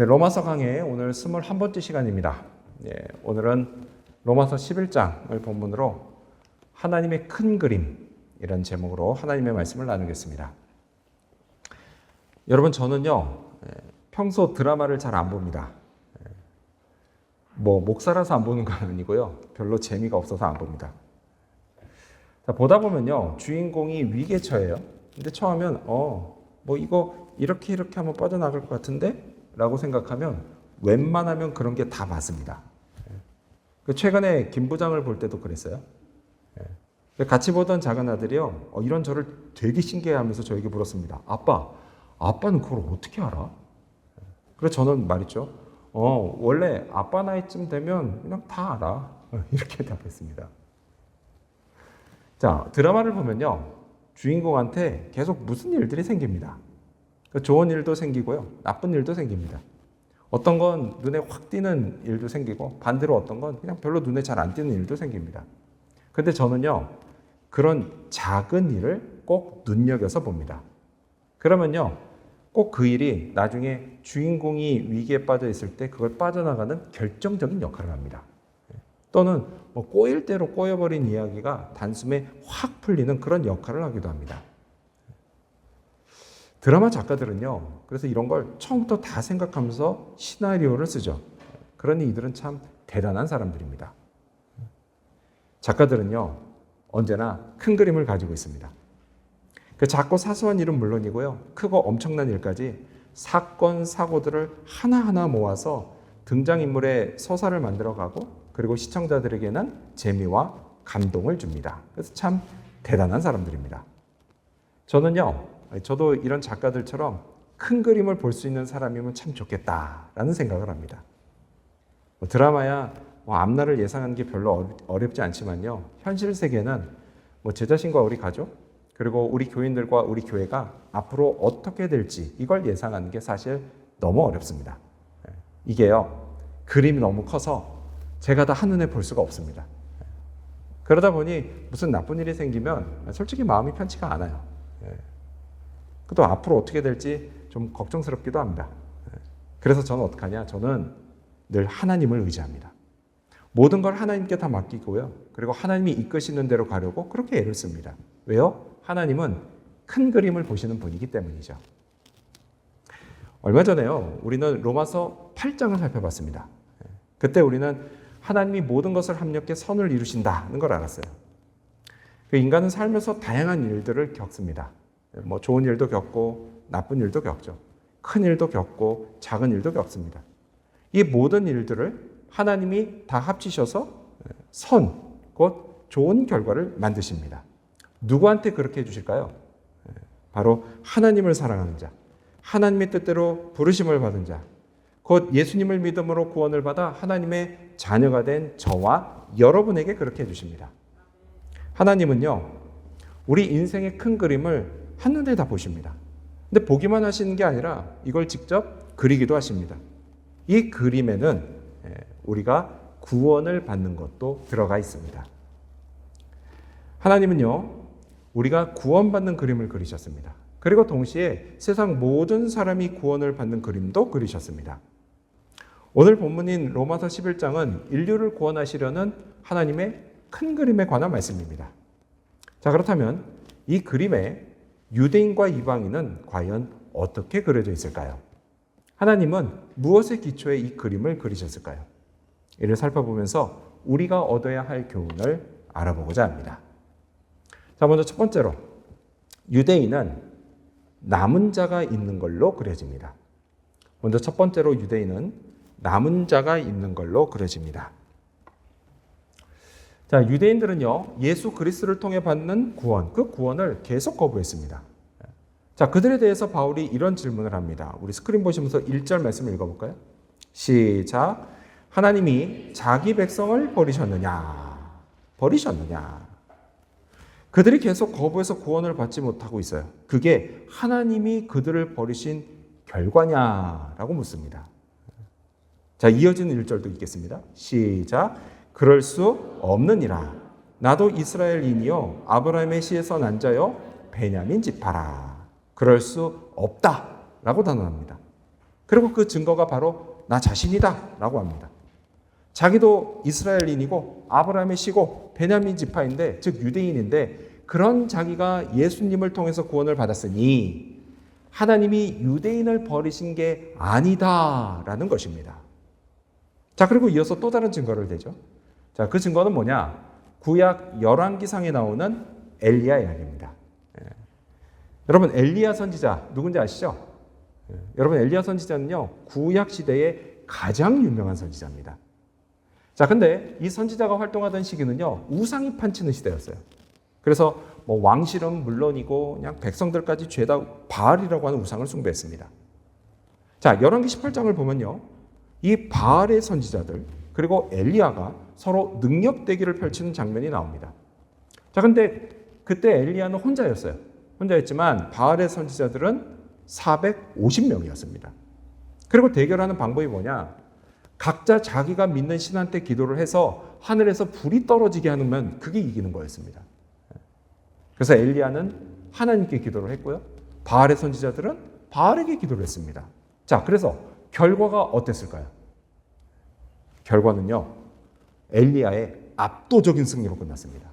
로마서 강의 오늘 21번째 시간입니다. 오늘은 로마서 11장을 본문으로 하나님의 큰 그림이라는 제목으로 하나님의 말씀을 나누겠습니다. 여러분, 저는요, 평소 드라마를 잘 안 봅니다. 목사라서 안 보는 건 아니고요. 별로 재미가 없어서 안 봅니다. 자, 보다 보면요, 주인공이 위기에 처해요. 근데 처하면, 이거 이렇게 하면 빠져나갈 것 같은데? 라고 생각하면 웬만하면 그런 게 다 맞습니다. 최근에 김 부장을 볼 때도 그랬어요. 같이 보던 작은 아들이요, 이런저를 되게 신기해하면서 저에게 물었습니다. 아빠는 그걸 어떻게 알아? 그래서 저는 말이죠. 원래 아빠 나이쯤 되면 그냥 다 알아. 이렇게 답했습니다. 자, 드라마를 보면요, 주인공한테 계속 무슨 일들이 생깁니다. 좋은 일도 생기고요, 나쁜 일도 생깁니다. 어떤 건 눈에 확 띄는 일도 생기고, 반대로 어떤 건 그냥 별로 눈에 잘 안 띄는 일도 생깁니다. 근데 저는요, 그런 작은 일을 꼭 눈여겨서 봅니다. 그러면요, 꼭 그 일이 나중에 주인공이 위기에 빠져 있을 때 그걸 빠져나가는 결정적인 역할을 합니다. 또는 꼬일 대로 꼬여버린 이야기가 단숨에 확 풀리는 그런 역할을 하기도 합니다. 드라마 작가들은요, 그래서 이런 걸 처음부터 다 생각하면서 시나리오를 쓰죠. 그러니 이들은 참 대단한 사람들입니다. 작가들은요, 언제나 큰 그림을 가지고 있습니다. 그 작고 사소한 일은 물론이고요, 크고 엄청난 일까지 사건, 사고들을 하나하나 모아서 등장인물의 서사를 만들어가고, 그리고 시청자들에게는 재미와 감동을 줍니다. 그래서 참 대단한 사람들입니다. 저도 이런 작가들처럼 큰 그림을 볼 수 있는 사람이면 참 좋겠다라는 생각을 합니다. 드라마야 앞날을 예상하는 게 별로 어렵지 않지만요, 현실 세계는 제 자신과 우리 가족, 그리고 우리 교인들과 우리 교회가 앞으로 어떻게 될지 이걸 예상하는 게 사실 너무 어렵습니다. 이게요, 그림이 너무 커서 제가 다 한눈에 볼 수가 없습니다. 그러다 보니 무슨 나쁜 일이 생기면 솔직히 마음이 편치가 않아요. 또 앞으로 어떻게 될지 좀 걱정스럽기도 합니다. 그래서 저는 어떡하냐? 저는 늘 하나님을 의지합니다. 모든 걸 하나님께 다 맡기고요, 그리고 하나님이 이끄시는 대로 가려고 그렇게 애를 씁니다. 왜요? 하나님은 큰 그림을 보시는 분이기 때문이죠. 얼마 전에요, 우리는 로마서 8장을 살펴봤습니다. 그때 우리는 하나님이 모든 것을 합력해 선을 이루신다는 걸 알았어요. 인간은 살면서 다양한 일들을 겪습니다. 좋은 일도 겪고 나쁜 일도 겪죠. 큰 일도 겪고 작은 일도 겪습니다. 이 모든 일들을 하나님이 다 합치셔서 곧 좋은 결과를 만드십니다. 누구한테 그렇게 해주실까요? 바로 하나님을 사랑하는 자, 하나님의 뜻대로 부르심을 받은 자, 곧 예수님을 믿음으로 구원을 받아 하나님의 자녀가 된 저와 여러분에게 그렇게 해주십니다. 하나님은요, 우리 인생의 큰 그림을 한눈에 다 보십니다. 근데 보기만 하시는 게 아니라 이걸 직접 그리기도 하십니다. 이 그림에는 우리가 구원을 받는 것도 들어가 있습니다. 하나님은요, 우리가 구원받는 그림을 그리셨습니다. 그리고 동시에 세상 모든 사람이 구원을 받는 그림도 그리셨습니다. 오늘 본문인 로마서 11장은 인류를 구원하시려는 하나님의 큰 그림에 관한 말씀입니다. 자, 그렇다면 이 그림에 유대인과 이방인은 과연 어떻게 그려져 있을까요? 하나님은 무엇의 기초에 이 그림을 그리셨을까요? 이를 살펴보면서 우리가 얻어야 할 교훈을 알아보고자 합니다. 자, 먼저 첫 번째로 유대인은 남은 자가 있는 걸로 그려집니다. 먼저 첫 번째로 유대인은 남은 자가 있는 걸로 그려집니다. 자, 유대인들은요, 예수 그리스도를 통해 받는 구원, 그 구원을 계속 거부했습니다. 자, 그들에 대해서 바울이 이런 질문을 합니다. 우리 스크린 보시면서 1절 말씀을 읽어볼까요? 시작. 하나님이 자기 백성을 버리셨느냐? 그들이 계속 거부해서 구원을 받지 못하고 있어요. 그게 하나님이 그들을 버리신 결과냐라고 묻습니다. 자, 이어지는 1절도 읽겠습니다. 시작. 그럴 수 없느니라. 나도 이스라엘인이요 아브라함의 씨에서 난 자요 베냐민 지파라. 그럴 수 없다라고 단언합니다. 그리고 그 증거가 바로 나 자신이다 라고 합니다. 자기도 이스라엘인이고 아브라함의 씨고 베냐민 지파인데, 즉 유대인인데, 그런 자기가 예수님을 통해서 구원을 받았으니 하나님이 유대인을 버리신 게 아니다라는 것입니다. 자, 그리고 이어서 또 다른 증거를 대죠. 자, 그 증거는 뭐냐? 구약 열왕기상에 나오는 엘리야 이야기입니다. 여러분, 엘리야 선지자 누군지 아시죠? 여러분, 엘리야 선지자는요, 구약 시대의 가장 유명한 선지자입니다. 자, 근데 이 선지자가 활동하던 시기는요, 우상이 판치는 시대였어요. 그래서 뭐 왕실은 물론이고 그냥 백성들까지 죄다 바알이라고 하는 우상을 숭배했습니다. 자, 열왕기 18장을 보면요, 이 바알의 선지자들 그리고 엘리야가 서로 능력 대결을 펼치는 장면이 나옵니다. 자, 근데 그때 엘리야는 혼자였어요. 혼자였지만 바알의 선지자들은 450명이었습니다. 그리고 대결하는 방법이 뭐냐? 각자 자기가 믿는 신한테 기도를 해서 하늘에서 불이 떨어지게 하면 그게 이기는 거였습니다. 그래서 엘리야는 하나님께 기도를 했고요, 바알의 선지자들은 바알에게 기도를 했습니다. 자, 그래서 결과가 어땠을까요? 결과는요, 엘리야의 압도적인 승리로 끝났습니다.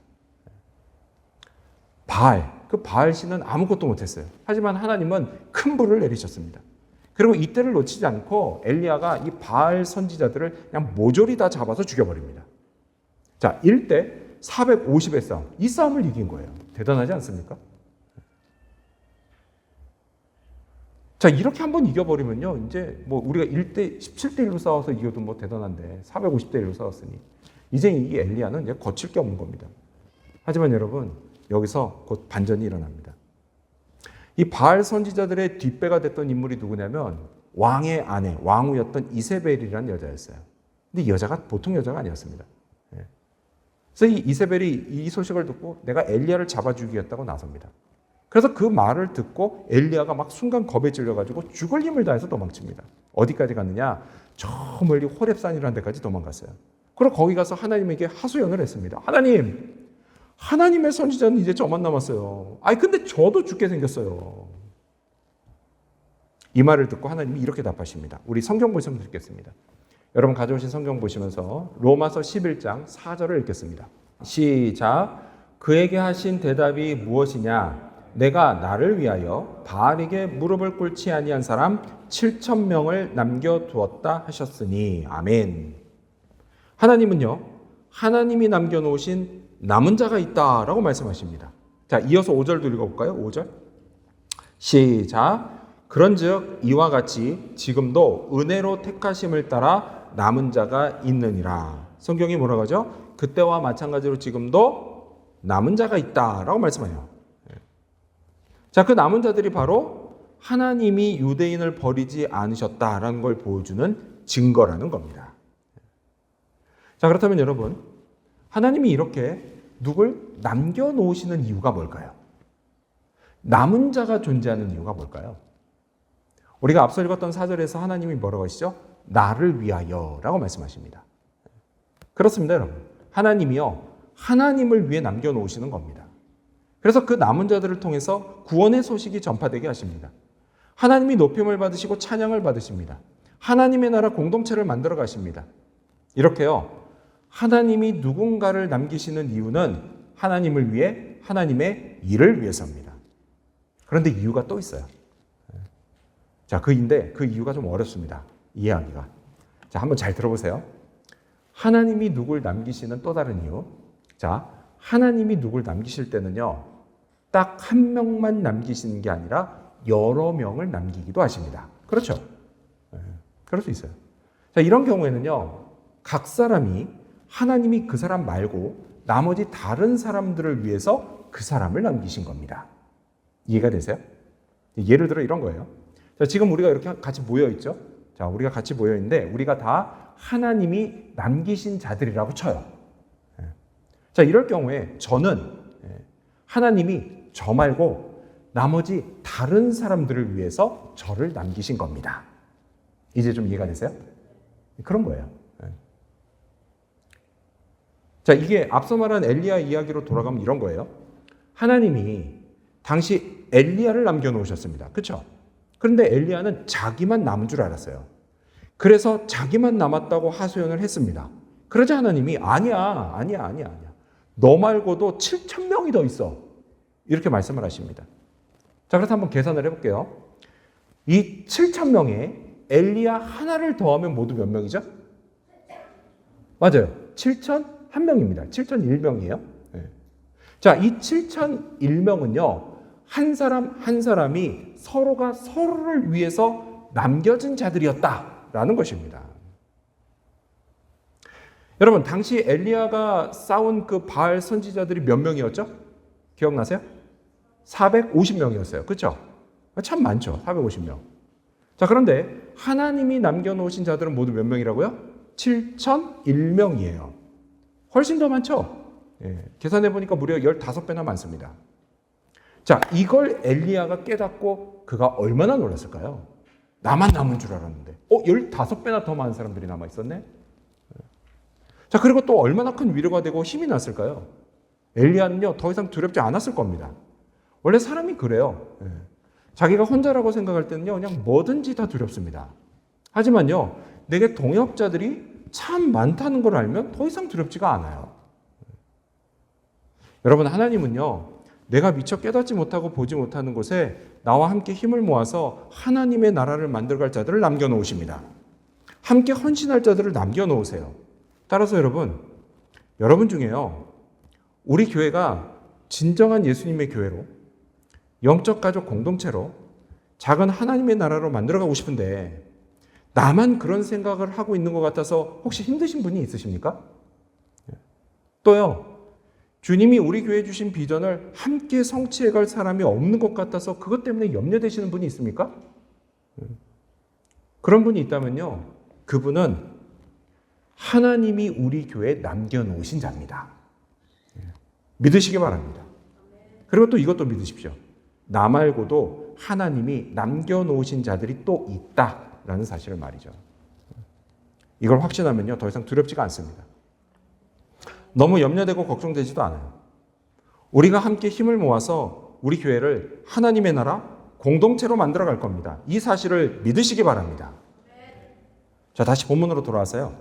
그 바알 신은 아무것도 못했어요. 하지만 하나님은 큰 불을 내리셨습니다. 그리고 이때를 놓치지 않고 엘리야가 이 바알 선지자들을 그냥 모조리 다 잡아서 죽여버립니다. 자, 1대 450의 싸움. 이 싸움을 이긴 거예요. 대단하지 않습니까? 자, 이렇게 한번 이겨버리면요, 이제 뭐 우리가 1대 17대 1로 싸워서 이겨도 뭐 대단한데 450대 1로 싸웠으니 이제 이 엘리야는 이제 거칠 게 없는 겁니다. 하지만 여러분, 여기서 곧 반전이 일어납니다. 이 바알 선지자들의 뒷배가 됐던 인물이 누구냐면 왕의 아내, 왕후였던 이세벨이라는 여자였어요. 근데 이 여자가 보통 여자가 아니었습니다. 그래서 이 이세벨이 이 소식을 듣고 내가 엘리야를 잡아주기였다고 나섭니다. 그래서 그 말을 듣고 엘리야가 막 순간 겁에 질려가지고 죽을 힘을 다해서 도망칩니다. 어디까지 갔느냐? 저 멀리 호렙산이라는 데까지 도망갔어요. 그리고 거기 가서 하나님에게 하소연을 했습니다. 하나님, 하나님의 선지자는 이제 저만 남았어요. 아니, 근데 저도 죽게 생겼어요. 이 말을 듣고 하나님이 이렇게 답하십니다. 우리 성경 보시면 듣겠습니다. 여러분 가져오신 성경 보시면서 로마서 11장 4절을 읽겠습니다. 시작. 그에게 하신 대답이 무엇이냐? 내가 나를 위하여 바알에게 무릎을 꿇지 아니한 사람 7,000명을 남겨두었다 하셨으니. 아멘. 하나님은요, 하나님이 남겨놓으신 남은 자가 있다라고 말씀하십니다. 자, 이어서 5절도 읽어볼까요? 5절. 시작. 그런즉 이와 같이 지금도 은혜로 택하심을 따라 남은 자가 있느니라. 성경이 뭐라고 하죠? 그때와 마찬가지로 지금도 남은 자가 있다라고 말씀해요. 자, 그 남은 자들이 바로 하나님이 유대인을 버리지 않으셨다라는 걸 보여주는 증거라는 겁니다. 자, 그렇다면 여러분, 하나님이 이렇게 누굴 남겨놓으시는 이유가 뭘까요? 남은 자가 존재하는 이유가 뭘까요? 우리가 앞서 읽었던 4절에서 하나님이 뭐라고 하시죠? 나를 위하여 라고 말씀하십니다. 그렇습니다, 여러분. 하나님이요, 하나님을 위해 남겨놓으시는 겁니다. 그래서 그 남은 자들을 통해서 구원의 소식이 전파되게 하십니다. 하나님이 높임을 받으시고 찬양을 받으십니다. 하나님의 나라 공동체를 만들어 가십니다. 이렇게요, 하나님이 누군가를 남기시는 이유는 하나님을 위해, 하나님의 일을 위해서입니다. 그런데 이유가 또 있어요. 자, 그 이유가 좀 어렵습니다. 이해하기가. 자, 한번 잘 들어보세요. 하나님이 누굴 남기시는 또 다른 이유. 자, 하나님이 누굴 남기실 때는요, 딱 한 명만 남기시는 게 아니라 여러 명을 남기기도 하십니다. 그렇죠? 그럴 수 있어요. 자, 이런 경우에는요, 각 사람이 하나님이 그 사람 말고 나머지 다른 사람들을 위해서 그 사람을 남기신 겁니다. 이해가 되세요? 예를 들어 이런 거예요. 자, 지금 우리가 이렇게 같이 모여 있죠? 자, 우리가 같이 모여 있는데 우리가 다 하나님이 남기신 자들이라고 쳐요. 자, 이럴 경우에 저는 하나님이 저 말고 나머지 다른 사람들을 위해서 저를 남기신 겁니다. 이제 좀 이해가 되세요? 그런 거예요. 자, 이게 앞서 말한 엘리야 이야기로 돌아가면 이런 거예요. 하나님이 당시 엘리야를 남겨놓으셨습니다. 그렇죠? 그런데 엘리야는 자기만 남은 줄 알았어요. 그래서 자기만 남았다고 하소연을 했습니다. 그러자 하나님이 아니야. 너 말고도 7천 명이 더 있어. 이렇게 말씀을 하십니다. 자, 그래서 한번 계산을 해볼게요. 이 7천 명에 엘리야 하나를 더하면 모두 몇 명이죠? 맞아요. 7,001명입니다. 7,001명이에요. 네. 자, 이 7,001명은요. 한 사람 한 사람이 서로가 서로를 위해서 남겨진 자들이었다라는 것입니다. 여러분, 당시 엘리야가 싸운 그 바알 선지자들이 몇 명이었죠? 기억나세요? 450명이었어요. 그렇죠? 참 많죠. 450명. 자, 그런데 하나님이 남겨놓으신 자들은 모두 몇 명이라고요? 7,001명이에요. 훨씬 더 많죠? 예, 계산해보니까 무려 15배나 많습니다. 자, 이걸 엘리야가 깨닫고 그가 얼마나 놀랐을까요? 나만 남은 줄 알았는데 15배나 더 많은 사람들이 남아있었네? 자, 그리고 또 얼마나 큰 위로가 되고 힘이 났을까요? 엘리야는요, 더 이상 두렵지 않았을 겁니다. 원래 사람이 그래요. 예. 자기가 혼자라고 생각할 때는요, 그냥 뭐든지 다 두렵습니다. 하지만요, 내게 동역자들이 참 많다는 걸 알면 더 이상 두렵지가 않아요. 여러분, 하나님은요, 내가 미처 깨닫지 못하고 보지 못하는 곳에 나와 함께 힘을 모아서 하나님의 나라를 만들어갈 자들을 남겨놓으십니다. 함께 헌신할 자들을 남겨놓으세요. 따라서 여러분 중에요, 우리 교회가 진정한 예수님의 교회로, 영적 가족 공동체로 작은 하나님의 나라로 만들어가고 싶은데 나만 그런 생각을 하고 있는 것 같아서 혹시 힘드신 분이 있으십니까? 또요, 주님이 우리 교회에 주신 비전을 함께 성취해갈 사람이 없는 것 같아서 그것 때문에 염려되시는 분이 있습니까? 그런 분이 있다면요, 그분은 하나님이 우리 교회에 남겨놓으신 자입니다. 믿으시기 바랍니다. 그리고 또 이것도 믿으십시오. 나 말고도 하나님이 남겨놓으신 자들이 또 있다라는 사실을 말이죠. 이걸 확신하면요, 더 이상 두렵지가 않습니다. 너무 염려되고 걱정되지도 않아요. 우리가 함께 힘을 모아서 우리 교회를 하나님의 나라 공동체로 만들어갈 겁니다. 이 사실을 믿으시기 바랍니다. 자, 다시 본문으로 돌아와서요.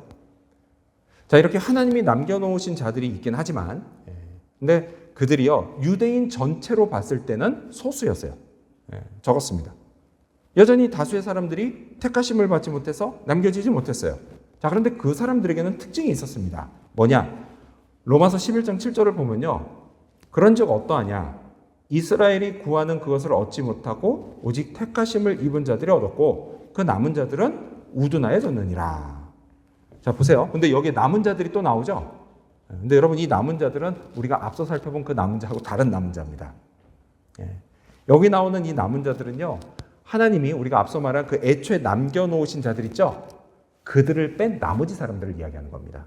자, 이렇게 하나님이 남겨놓으신 자들이 있긴 하지만, 근데 그들이요, 유대인 전체로 봤을 때는 소수였어요. 적었습니다. 여전히 다수의 사람들이 택하심을 받지 못해서 남겨지지 못했어요. 자, 그런데 그 사람들에게는 특징이 있었습니다. 뭐냐? 로마서 11장 7절을 보면요, 그런 적 어떠하냐? 이스라엘이 구하는 그것을 얻지 못하고 오직 택하심을 입은 자들이 얻었고 그 남은 자들은 우둔하여 졌느니라. 자, 보세요. 근데 여기에 남은 자들이 또 나오죠? 근데 여러분, 이 남은 자들은 우리가 앞서 살펴본 그 남은 자하고 다른 남은 자입니다. 여기 나오는 이 남은 자들은요, 하나님이 우리가 앞서 말한 그 애초에 남겨놓으신 자들 있죠? 그들을 뺀 나머지 사람들을 이야기하는 겁니다.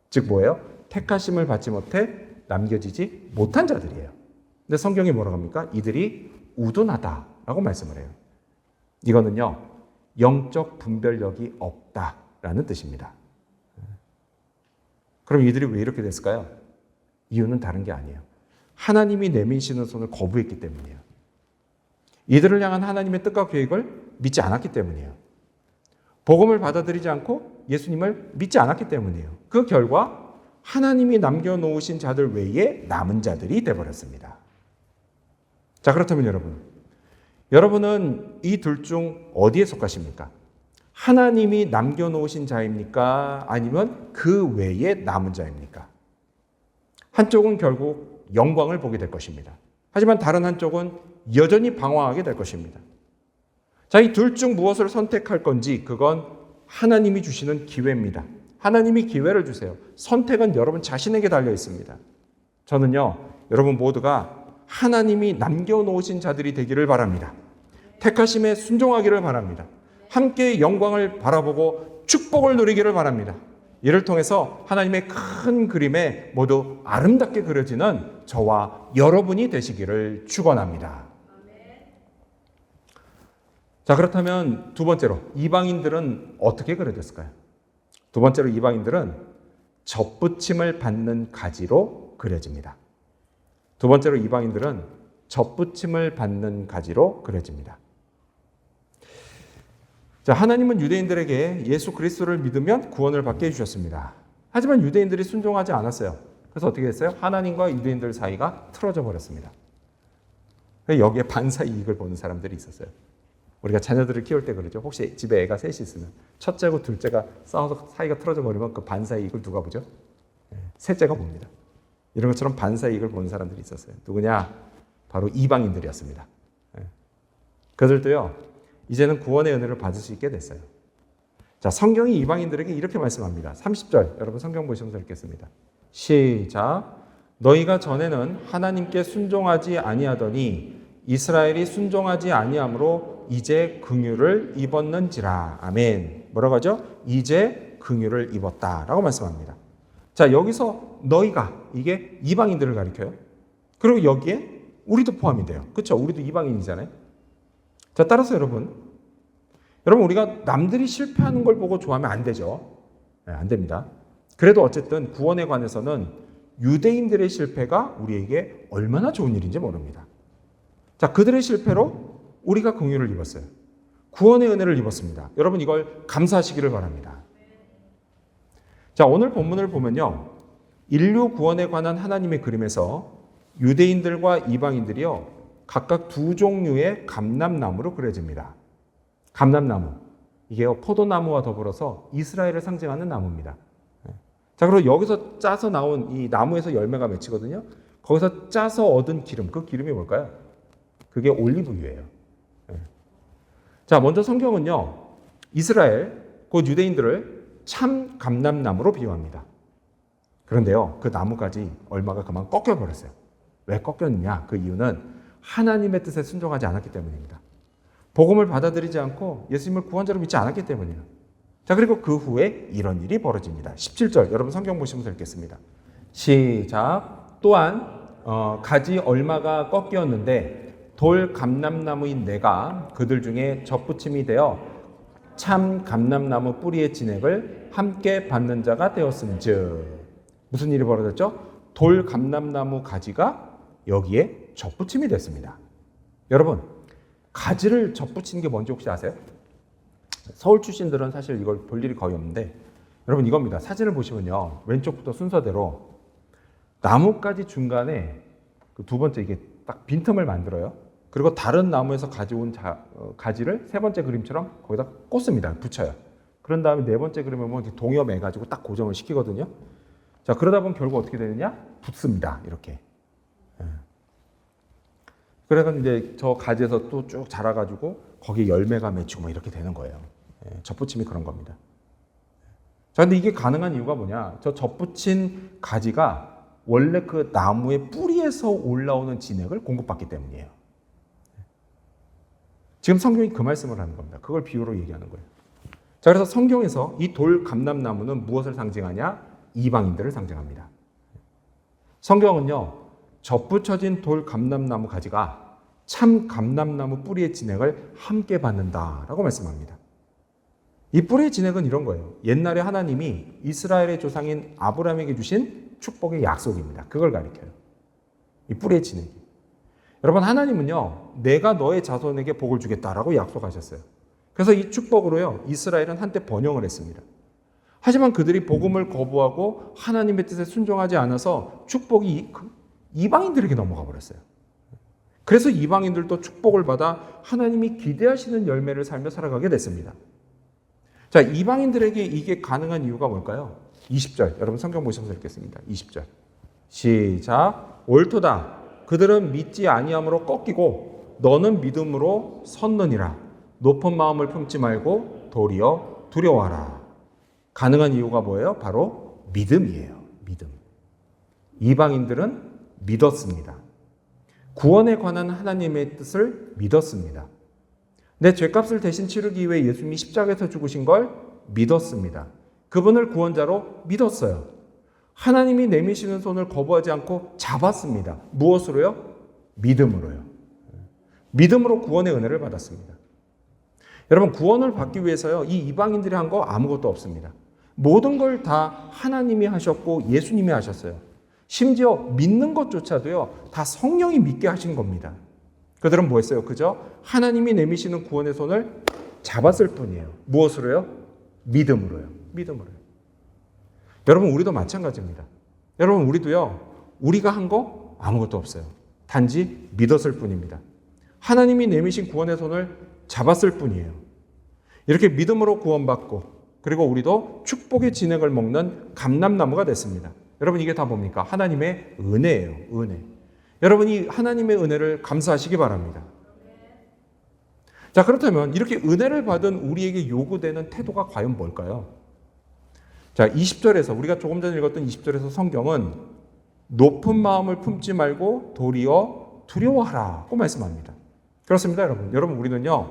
즉 뭐예요? 택하심을 받지 못해 남겨지지 못한 자들이에요. 근데 성경이 뭐라고 합니까? 이들이 우둔하다라고 말씀을 해요. 이거는요, 영적 분별력이 없다라는 뜻입니다. 그럼 이들이 왜 이렇게 됐을까요? 이유는 다른 게 아니에요. 하나님이 내미시는 손을 거부했기 때문이에요. 이들을 향한 하나님의 뜻과 계획을 믿지 않았기 때문이에요. 복음을 받아들이지 않고 예수님을 믿지 않았기 때문이에요. 그 결과 하나님이 남겨놓으신 자들 외에 남은 자들이 되어버렸습니다. 자, 그렇다면 여러분은 이 둘 중 어디에 속하십니까? 하나님이 남겨놓으신 자입니까? 아니면 그 외에 남은 자입니까? 한쪽은 결국 영광을 보게 될 것입니다. 하지만 다른 한쪽은 여전히 방황하게 될 것입니다. 자, 이 둘 중 무엇을 선택할 건지 그건 하나님이 주시는 기회입니다. 하나님이 기회를 주세요. 선택은 여러분 자신에게 달려 있습니다. 저는요, 여러분 모두가 하나님이 남겨놓으신 자들이 되기를 바랍니다. 택하심에 순종하기를 바랍니다. 함께 영광을 바라보고 축복을 누리기를 바랍니다. 이를 통해서 하나님의 큰 그림에 모두 아름답게 그려지는 저와 여러분이 되시기를 축원합니다. 자, 그렇다면 두 번째로 이방인들은 어떻게 그려졌을까요? 두 번째로 이방인들은 접붙임을 받는 가지로 그려집니다. 두 번째로 이방인들은 접붙임을 받는 가지로 그려집니다. 자, 하나님은 유대인들에게 예수 그리스도를 믿으면 구원을 받게 해주셨습니다. 하지만 유대인들이 순종하지 않았어요. 그래서 어떻게 됐어요? 하나님과 유대인들 사이가 틀어져 버렸습니다. 여기에 반사 이익을 보는 사람들이 있었어요. 우리가 자녀들을 키울 때 그러죠. 혹시 집에 애가 셋이 있으면 첫째고 둘째가 싸워서 사이가 틀어져 버리면 그 반사 이익을 누가 보죠? 셋째가 봅니다. 이런 것처럼 반사 이익을 보는 사람들이 있었어요. 누구냐? 바로 이방인들이었습니다. 그들도요, 이제는 구원의 은혜를 받을 수 있게 됐어요. 자, 성경이 이방인들에게 이렇게 말씀합니다. 30절, 여러분 성경 보시면서 읽겠습니다. 시작. 너희가 전에는 하나님께 순종하지 아니하더니 이스라엘이 순종하지 아니함으로 이제 긍휼을 입었는지라. 아멘. 뭐라고 하죠? 이제 긍휼을 입었다라고 말씀합니다. 자, 여기서 너희가, 이게 이방인들을 가리켜요. 그리고 여기에 우리도 포함이 돼요. 그렇죠? 우리도 이방인이잖아요. 자, 따라서 여러분 우리가 남들이 실패하는 걸 보고 좋아하면 안 되죠. 네, 안 됩니다. 그래도 어쨌든 구원에 관해서는 유대인들의 실패가 우리에게 얼마나 좋은 일인지 모릅니다. 자, 그들의 실패로 우리가 긍휼을 입었어요. 구원의 은혜를 입었습니다. 여러분 이걸 감사하시기를 바랍니다. 자, 오늘 본문을 보면요, 인류 구원에 관한 하나님의 그림에서 유대인들과 이방인들이요, 각각 두 종류의 감람나무로 그려집니다. 감람나무, 이게요 포도나무와 더불어서 이스라엘을 상징하는 나무입니다. 자, 그리고 여기서 짜서 나온 이 나무에서 열매가 맺히거든요. 거기서 짜서 얻은 기름, 그 기름이 뭘까요? 그게 올리브유예요. 자, 먼저 성경은요, 이스라엘, 곧 유대인들을 참 감람나무로 비유합니다. 그런데요, 그 나무까지 얼마가 그만 꺾여버렸어요. 왜 꺾였느냐? 그 이유는 하나님의 뜻에 순종하지 않았기 때문입니다. 복음을 받아들이지 않고 예수님을 구원자로 믿지 않았기 때문이에요. 자, 그리고 그 후에 이런 일이 벌어집니다. 17절, 여러분 성경 보시면서 읽겠습니다. 시작. 또한 가지 얼마가 꺾였는데 돌 감람나무인 내가 그들 중에 접붙임이 되어 참 감람나무 뿌리의 진액을 함께 받는 자가 되었음즉. 무슨 일이 벌어졌죠? 돌 감람나무 가지가 여기에 접붙임이 됐습니다. 여러분, 가지를 접붙이는 게 뭔지 혹시 아세요? 서울 출신들은 사실 이걸 볼 일이 거의 없는데, 여러분 이겁니다. 사진을 보시면요, 왼쪽부터 순서대로 나뭇가지 중간에 그 두 번째 이게 딱 빈틈을 만들어요. 그리고 다른 나무에서 가져온 가지를 세 번째 그림처럼 거기다 꽂습니다. 붙여요. 그런 다음에 네 번째 그림을 보면 동여매가지고 딱 고정을 시키거든요. 자, 그러다 보면 결국 어떻게 되느냐? 붙습니다. 이렇게. 그래서 이제 저 가지에서 또 쭉 자라가지고 거기에 열매가 맺히고 막 이렇게 되는 거예요. 접붙임이 그런 겁니다. 자, 근데 이게 가능한 이유가 뭐냐? 저 접붙인 가지가 원래 그 나무의 뿌리에서 올라오는 진액을 공급받기 때문이에요. 지금 성경이 그 말씀을 하는 겁니다. 그걸 비유로 얘기하는 거예요. 자, 그래서 성경에서 이 돌 감람나무는 무엇을 상징하냐? 이방인들을 상징합니다. 성경은요, 접붙여진 돌 감람나무 가지가 참 감람나무 뿌리의 진액을 함께 받는다라고 말씀합니다. 이 뿌리의 진액은 이런 거예요. 옛날에 하나님이 이스라엘의 조상인 아브라함에게 주신 축복의 약속입니다. 그걸 가리켜요. 이 뿌리의 진액이. 여러분, 하나님은요, 내가 너의 자손에게 복을 주겠다라고 약속하셨어요. 그래서 이 축복으로요, 이스라엘은 한때 번영을 했습니다. 하지만 그들이 복음을 거부하고 하나님의 뜻에 순종하지 않아서 축복이 이방인들에게 넘어가 버렸어요. 그래서 이방인들도 축복을 받아 하나님이 기대하시는 열매를 살며 살아가게 됐습니다. 자, 이방인들에게 이게 가능한 이유가 뭘까요? 20절, 여러분 성경 보시면서 읽겠습니다. 20절. 시작. 옳도다. 그들은 믿지 아니함으로 꺾이고 너는 믿음으로 섰느니라. 높은 마음을 품지 말고 도리어 두려워하라. 가능한 이유가 뭐예요? 바로 믿음이에요. 믿음. 이방인들은 믿었습니다. 구원에 관한 하나님의 뜻을 믿었습니다. 내 죄값을 대신 치르기 위해 예수님이 십자가에서 죽으신 걸 믿었습니다. 그분을 구원자로 믿었어요. 하나님이 내미시는 손을 거부하지 않고 잡았습니다. 무엇으로요? 믿음으로요. 믿음으로 구원의 은혜를 받았습니다. 여러분, 구원을 받기 위해서요, 이 이방인들이 한 거 아무것도 없습니다. 모든 걸 다 하나님이 하셨고 예수님이 하셨어요. 심지어 믿는 것조차도요, 다 성령이 믿게 하신 겁니다. 그들은 뭐 했어요? 그죠? 하나님이 내미시는 구원의 손을 잡았을 뿐이에요. 무엇으로요? 믿음으로요. 믿음으로요. 여러분, 우리도 마찬가지입니다. 여러분, 우리도요, 우리가 한 거 아무것도 없어요. 단지 믿었을 뿐입니다. 하나님이 내미신 구원의 손을 잡았을 뿐이에요. 이렇게 믿음으로 구원받고, 그리고 우리도 축복의 진액을 먹는 감람나무가 됐습니다. 여러분, 이게 다 뭡니까? 하나님의 은혜예요. 은혜. 여러분이 하나님의 은혜를 감사하시기 바랍니다. 자, 그렇다면 이렇게 은혜를 받은 우리에게 요구되는 태도가 과연 뭘까요? 자, 20절에서 우리가 조금 전에 읽었던 20절에서 성경은 높은 마음을 품지 말고 도리어 두려워하라고 말씀합니다. 그렇습니다, 여러분. 여러분, 우리는요,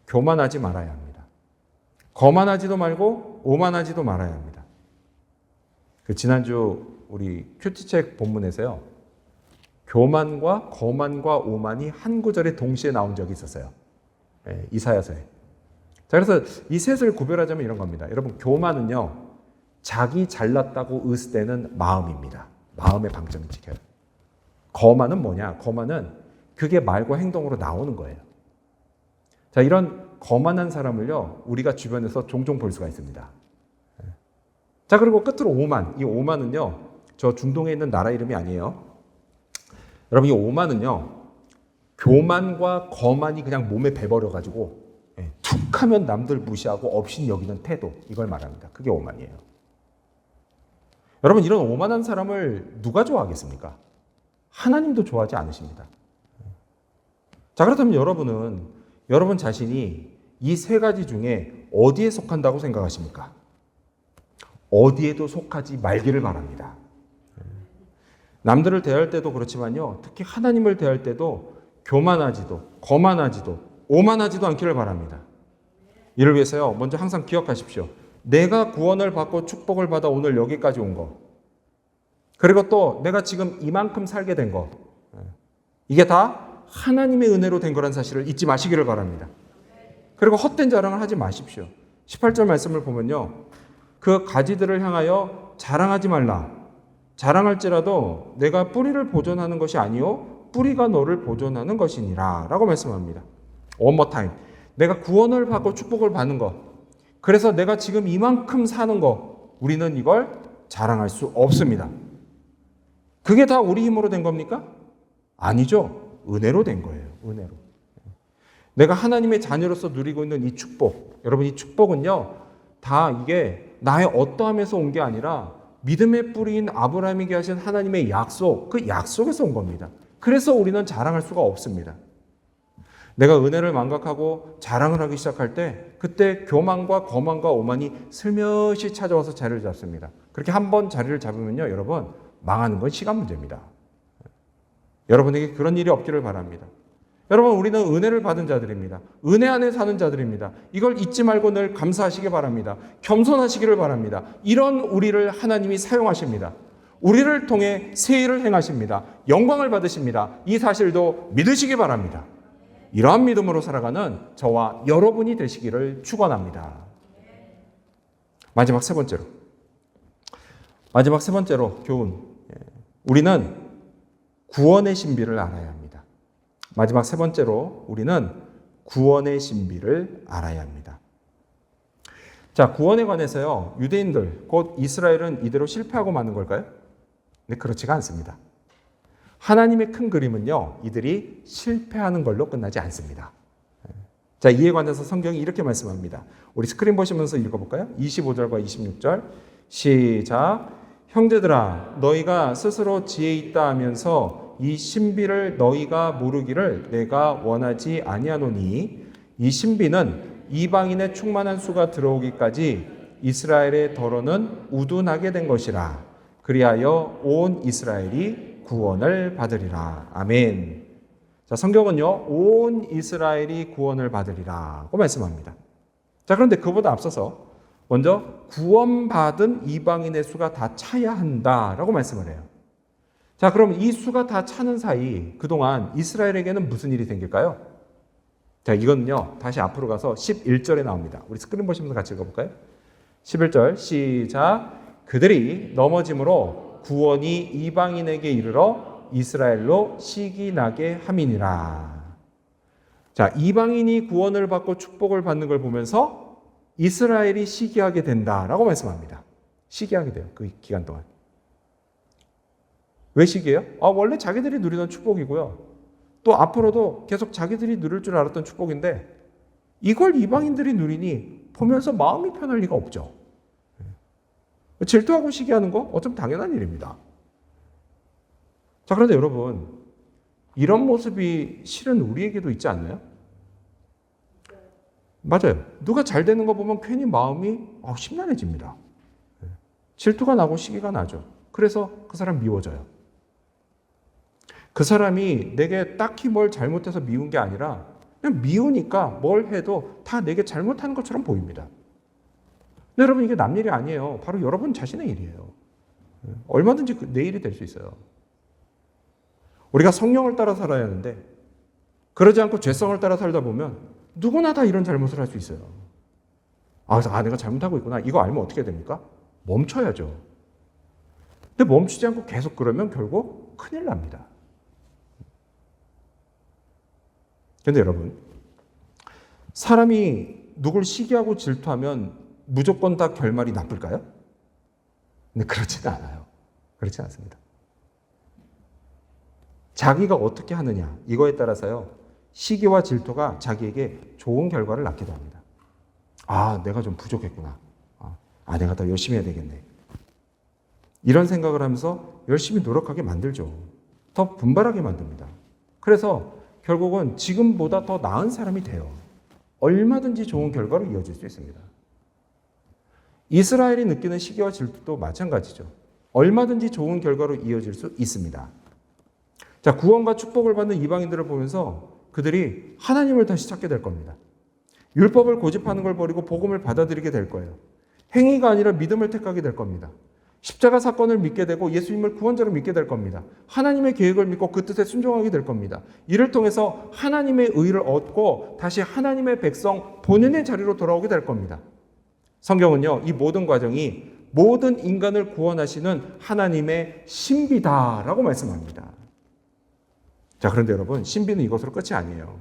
교만하지 말아야 합니다. 거만하지도 말고 오만하지도 말아야 합니다. 지난주 우리 큐티책 본문에서요, 교만과 거만과 오만이 한 구절에 동시에 나온 적이 있었어요. 이사야서에. 자, 그래서 이 셋을 구별하자면 이런 겁니다. 여러분, 교만은요, 자기 잘났다고 으스대는 마음입니다. 마음의 방점이 찍혀요. 거만은 뭐냐? 거만은 그게 말과 행동으로 나오는 거예요. 자, 이런 거만한 사람을요, 우리가 주변에서 종종 볼 수가 있습니다. 자, 그리고 끝으로 오만. 이 오만은요, 저 중동에 있는 나라 이름이 아니에요. 여러분, 이 오만은요, 교만과 거만이 그냥 몸에 배버려가지고 툭 하면 남들 무시하고 업신 여기는 태도, 이걸 말합니다. 그게 오만이에요. 여러분, 이런 오만한 사람을 누가 좋아하겠습니까? 하나님도 좋아하지 않으십니다. 자, 그렇다면 여러분은 여러분 자신이 이 세 가지 중에 어디에 속한다고 생각하십니까? 어디에도 속하지 말기를 바랍니다. 남들을 대할 때도 그렇지만요, 특히 하나님을 대할 때도 교만하지도 거만하지도 오만하지도 않기를 바랍니다. 이를 위해서요, 먼저 항상 기억하십시오. 내가 구원을 받고 축복을 받아 오늘 여기까지 온 거, 그리고 또 내가 지금 이만큼 살게 된 거, 이게 다 하나님의 은혜로 된 거란 사실을 잊지 마시기를 바랍니다. 그리고 헛된 자랑을 하지 마십시오. 18절 말씀을 보면요, 그 가지들을 향하여 자랑하지 말라. 자랑할지라도 내가 뿌리를 보존하는 것이 아니요 뿌리가 너를 보존하는 것이니라 라고 말씀합니다. One more time. 내가 구원을 받고 축복을 받는 것, 그래서 내가 지금 이만큼 사는 것, 우리는 이걸 자랑할 수 없습니다. 그게 다 우리 힘으로 된 겁니까? 아니죠. 은혜로 된 거예요. 은혜로. 내가 하나님의 자녀로서 누리고 있는 이 축복, 여러분, 이 축복은요, 다 이게 나의 어떠함에서 온 게 아니라 믿음의 뿌리인 아브라함에게 하신 하나님의 약속, 그 약속에서 온 겁니다. 그래서 우리는 자랑할 수가 없습니다. 내가 은혜를 망각하고 자랑을 하기 시작할 때, 그때 교만과 거만과 오만이 슬며시 찾아와서 자리를 잡습니다. 그렇게 한번 자리를 잡으면요, 여러분, 망하는 건 시간 문제입니다. 여러분에게 그런 일이 없기를 바랍니다. 여러분, 우리는 은혜를 받은 자들입니다. 은혜 안에 사는 자들입니다. 이걸 잊지 말고 늘 감사하시기 바랍니다. 겸손하시기를 바랍니다. 이런 우리를 하나님이 사용하십니다. 우리를 통해 새 일을 행하십니다. 영광을 받으십니다. 이 사실도 믿으시기 바랍니다. 이러한 믿음으로 살아가는 저와 여러분이 되시기를 축원합니다. 마지막 세 번째로 교훈. 우리는 구원의 신비를 알아야 합니다. 마지막 세 번째로 우리는 구원의 신비를 알아야 합니다. 자, 구원에 관해서요, 유대인들, 곧 이스라엘은 이대로 실패하고 마는 걸까요? 네, 그렇지가 않습니다. 하나님의 큰 그림은요, 이들이 실패하는 걸로 끝나지 않습니다. 자, 이에 관해서 성경이 이렇게 말씀합니다. 우리 스크린 보시면서 읽어볼까요? 25절과 26절 시작. 형제들아, 너희가 스스로 지혜 있다 하면서 이 신비를 너희가 모르기를 내가 원하지 아니하노니, 이 신비는 이방인의 충만한 수가 들어오기까지 이스라엘의 더러는 우둔하게 된 것이라. 그리하여 온 이스라엘이 구원을 받으리라. 아멘. 자, 성경은요, 온 이스라엘이 구원을 받으리라고 말씀합니다. 자, 그런데 그보다 앞서서 먼저 구원받은 이방인의 수가 다 차야 한다라고 말씀을 해요. 자, 그럼 이 수가 다 차는 사이 그동안 이스라엘에게는 무슨 일이 생길까요? 자, 이거는요, 다시 앞으로 가서 11절에 나옵니다. 우리 스크린 보시면서 같이 읽어볼까요? 11절 시작. 그들이 넘어짐으로 구원이 이방인에게 이르러 이스라엘로 시기나게 함이니라. 자, 이방인이 구원을 받고 축복을 받는 걸 보면서 이스라엘이 시기하게 된다라고 말씀합니다. 시기하게 돼요. 그 기간 동안. 왜 시기해요? 원래 자기들이 누리던 축복이고요. 또 앞으로도 계속 자기들이 누릴 줄 알았던 축복인데 이걸 이방인들이 누리니 보면서 마음이 편할 리가 없죠. 질투하고 시기하는 거 어쩜 당연한 일입니다. 자, 그런데 여러분, 이런 모습이 실은 우리에게도 있지 않나요? 맞아요. 누가 잘 되는 거 보면 괜히 마음이 심란해집니다. 질투가 나고 시기가 나죠. 그래서 그 사람 미워져요. 그 사람이 내게 딱히 뭘 잘못해서 미운 게 아니라 그냥 미우니까 뭘 해도 다 내게 잘못하는 것처럼 보입니다. 근데 여러분, 이게 남 일이 아니에요. 바로 여러분 자신의 일이에요. 얼마든지 내 일이 될 수 있어요. 우리가 성령을 따라 살아야 하는데 그러지 않고 죄성을 따라 살다 보면 누구나 다 이런 잘못을 할 수 있어요. 그래서 내가 잘못하고 있구나. 이거 알면 어떻게 됩니까? 멈춰야죠. 근데 멈추지 않고 계속 그러면 결국 큰일 납니다. 그런데 여러분, 사람이 누굴 시기하고 질투하면 무조건 다 결말이 나쁠까요? 근데 그렇지는 않아요. 그렇지 않습니다. 자기가 어떻게 하느냐 이거에 따라서요, 시기와 질투가 자기에게 좋은 결과를 낳기도 합니다. 내가 좀 부족했구나. 내가 더 열심히 해야 되겠네. 이런 생각을 하면서 열심히 노력하게 만들죠. 더 분발하게 만듭니다. 그래서 결국은 지금보다 더 나은 사람이 돼요. 얼마든지 좋은 결과로 이어질 수 있습니다. 이스라엘이 느끼는 시기와 질투도 마찬가지죠. 얼마든지 좋은 결과로 이어질 수 있습니다. 자, 구원과 축복을 받는 이방인들을 보면서 그들이 하나님을 다시 찾게 될 겁니다. 율법을 고집하는 걸 버리고 복음을 받아들이게 될 거예요. 행위가 아니라 믿음을 택하게 될 겁니다. 십자가 사건을 믿게 되고 예수님을 구원자로 믿게 될 겁니다. 하나님의 계획을 믿고 그 뜻에 순종하게 될 겁니다. 이를 통해서 하나님의 의를 얻고 다시 하나님의 백성 본연의 자리로 돌아오게 될 겁니다. 성경은요, 이 모든 과정이 모든 인간을 구원하시는 하나님의 신비다라고 말씀합니다. 자, 그런데 여러분, 신비는 이것으로 끝이 아니에요.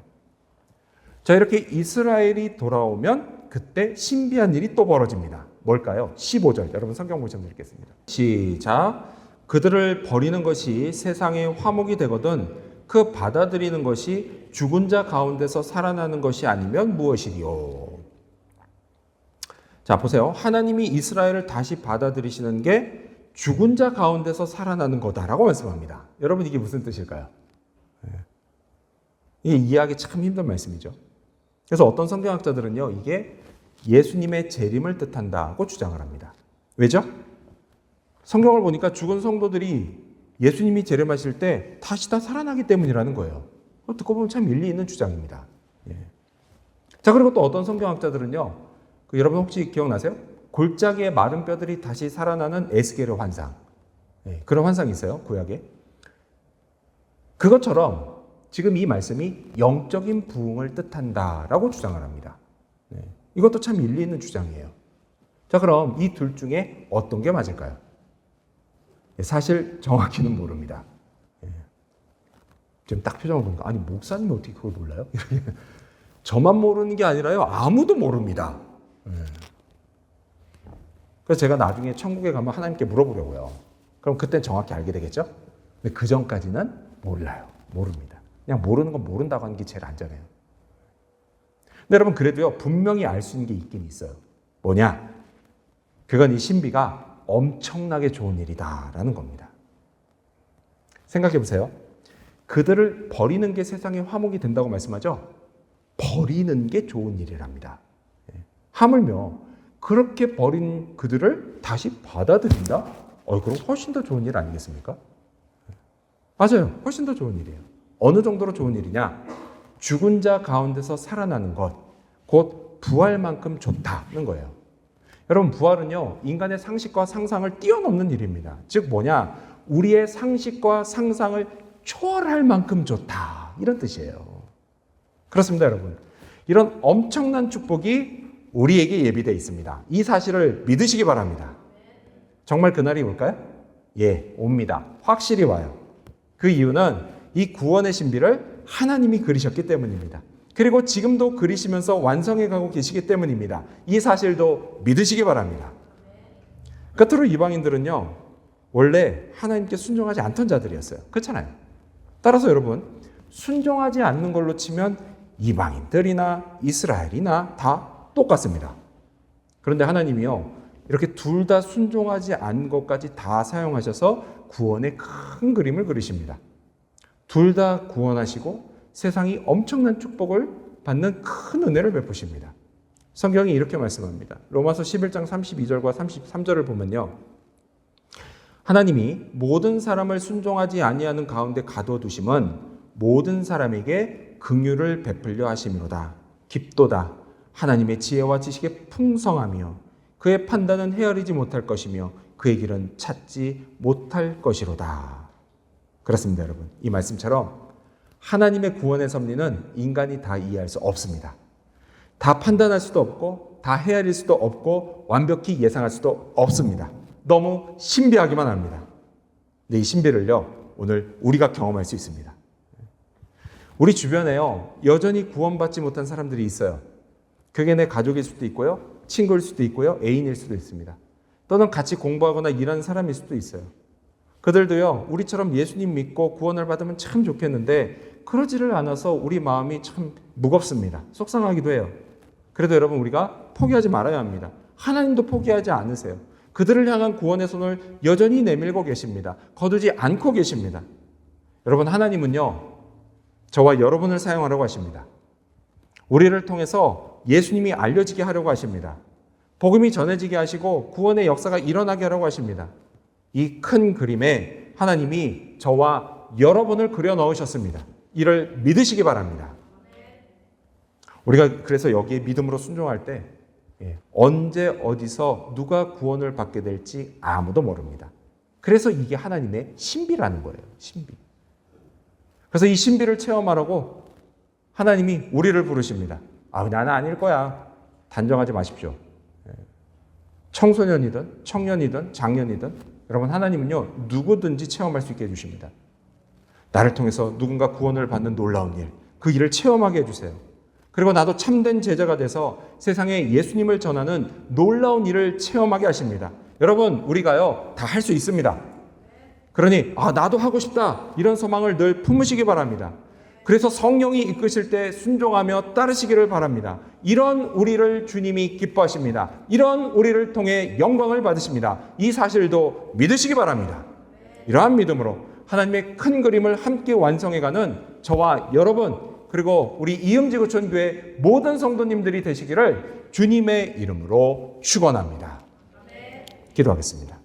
자, 이렇게 이스라엘이 돌아오면 그때 신비한 일이 또 벌어집니다. 뭘까요? 15절. 여러분 성경 보시면 드리겠습니다. 시작. 그들을 버리는 것이 세상의 화목이 되거든 그 받아들이는 것이 죽은 자 가운데서 살아나는 것이 아니면 무엇이리요? 자, 보세요. 하나님이 이스라엘을 다시 받아들이시는 게 죽은 자 가운데서 살아나는 거다라고 말씀합니다. 여러분, 이게 무슨 뜻일까요? 이게 이해하기 참 힘든 말씀이죠. 그래서 어떤 성경학자들은요, 이게 예수님의 재림을 뜻한다고 주장을 합니다. 왜죠? 성경을 보니까 죽은 성도들이 예수님이 재림하실 때 다시 다 살아나기 때문이라는 거예요. 듣고 보면 참 일리 있는 주장입니다. 자, 그리고 또 어떤 성경학자들은요, 여러분 혹시 기억나세요? 골짜기의 마른 뼈들이 다시 살아나는 에스겔의 환상. 그런 환상이 있어요, 구약에. 그것처럼 지금 이 말씀이 영적인 부흥을 뜻한다라고 주장을 합니다. 이것도 참 일리 있는 주장이에요. 자, 그럼 이 둘 중에 어떤 게 맞을까요? 사실 정확히는 모릅니다. 지금 딱 표정을 보니까 목사님이 어떻게 그걸 몰라요? 저만 모르는 게 아니라요, 아무도 모릅니다. 그래서 제가 나중에 천국에 가면 하나님께 물어보려고요. 그럼 그땐 정확히 알게 되겠죠? 근데 그 전까지는 몰라요. 모릅니다. 그냥 모르는 건 모른다고 하는 게 제일 안전해요. 근데 여러분, 그래도요, 분명히 알 수 있는 게 있긴 있어요. 뭐냐? 그건 이 신비가 엄청나게 좋은 일이다라는 겁니다. 생각해 보세요. 그들을 버리는 게 세상의 화목이 된다고 말씀하죠? 버리는 게 좋은 일이랍니다. 하물며 그렇게 버린 그들을 다시 받아들인다? 그럼 훨씬 더 좋은 일 아니겠습니까? 맞아요. 훨씬 더 좋은 일이에요. 어느 정도로 좋은 일이냐? 죽은 자 가운데서 살아나는 것, 곧 부활만큼 좋다는 거예요. 여러분, 부활은요, 인간의 상식과 상상을 뛰어넘는 일입니다. 즉 뭐냐? 우리의 상식과 상상을 초월할 만큼 좋다. 이런 뜻이에요. 그렇습니다, 여러분. 이런 엄청난 축복이 우리에게 예비되어 있습니다. 이 사실을 믿으시기 바랍니다. 정말 그날이 올까요? 예, 옵니다. 확실히 와요. 그 이유는 이 구원의 신비를 하나님이 그리셨기 때문입니다. 그리고 지금도 그리시면서 완성해 가고 계시기 때문입니다. 이 사실도 믿으시기 바랍니다. 끝으로 이방인들은요, 원래 하나님께 순종하지 않던 자들이었어요. 그렇잖아요. 따라서 여러분, 순종하지 않는 걸로 치면 이방인들이나 이스라엘이나 다 똑같습니다. 그런데 하나님이요, 이렇게 둘 다 순종하지 않은 것까지 다 사용하셔서 구원의 큰 그림을 그리십니다. 둘 다 구원하시고 세상이 엄청난 축복을 받는 큰 은혜를 베푸십니다. 성경이 이렇게 말씀합니다. 로마서 11장 32절과 33절을 보면요, 하나님이 모든 사람을 순종하지 아니하는 가운데 가둬두심은 모든 사람에게 긍휼을 베풀려 하심이로다. 깊도다. 하나님의 지혜와 지식의 풍성하며 그의 판단은 헤아리지 못할 것이며 그의 길은 찾지 못할 것이로다. 그렇습니다, 여러분. 이 말씀처럼 하나님의 구원의 섭리는 인간이 다 이해할 수 없습니다. 다 판단할 수도 없고 다 헤아릴 수도 없고 완벽히 예상할 수도 없습니다. 너무 신비하기만 합니다. 근데 이 신비를요, 오늘 우리가 경험할 수 있습니다. 우리 주변에요, 여전히 구원받지 못한 사람들이 있어요. 그게 내 가족일 수도 있고요, 친구일 수도 있고요, 애인일 수도 있습니다. 또는 같이 공부하거나 일하는 사람일 수도 있어요. 그들도요, 우리처럼 예수님 믿고 구원을 받으면 참 좋겠는데 그러지를 않아서 우리 마음이 참 무겁습니다. 속상하기도 해요. 그래도 여러분, 우리가 포기하지 말아야 합니다. 하나님도 포기하지 않으세요. 그들을 향한 구원의 손을 여전히 내밀고 계십니다. 거두지 않고 계십니다. 여러분, 하나님은요, 저와 여러분을 사용하려고 하십니다. 우리를 통해서 예수님이 알려지게 하려고 하십니다. 복음이 전해지게 하시고 구원의 역사가 일어나게 하려고 하십니다. 이 큰 그림에 하나님이 저와 여러분을 그려 넣으셨습니다. 이를 믿으시기 바랍니다. 우리가 그래서 여기에 믿음으로 순종할 때 언제 어디서 누가 구원을 받게 될지 아무도 모릅니다. 그래서 이게 하나님의 신비라는 거예요. 신비. 그래서 이 신비를 체험하라고 하나님이 우리를 부르십니다. 나는 아닐 거야. 단정하지 마십시오. 청소년이든 청년이든 장년이든 여러분, 하나님은요, 누구든지 체험할 수 있게 해주십니다. 나를 통해서 누군가 구원을 받는 놀라운 일, 그 일을 체험하게 해주세요. 그리고 나도 참된 제자가 돼서 세상에 예수님을 전하는 놀라운 일을 체험하게 하십니다. 여러분, 우리가요, 다 할 수 있습니다. 그러니 나도 하고 싶다, 이런 소망을 늘 품으시기 바랍니다. 그래서 성령이 이끄실 때 순종하며 따르시기를 바랍니다. 이런 우리를 주님이 기뻐하십니다. 이런 우리를 통해 영광을 받으십니다. 이 사실도 믿으시기 바랍니다. 이러한 믿음으로 하나님의 큰 그림을 함께 완성해가는 저와 여러분, 그리고 우리 이음지구촌교회 모든 성도님들이 되시기를 주님의 이름으로 축원합니다. 기도하겠습니다.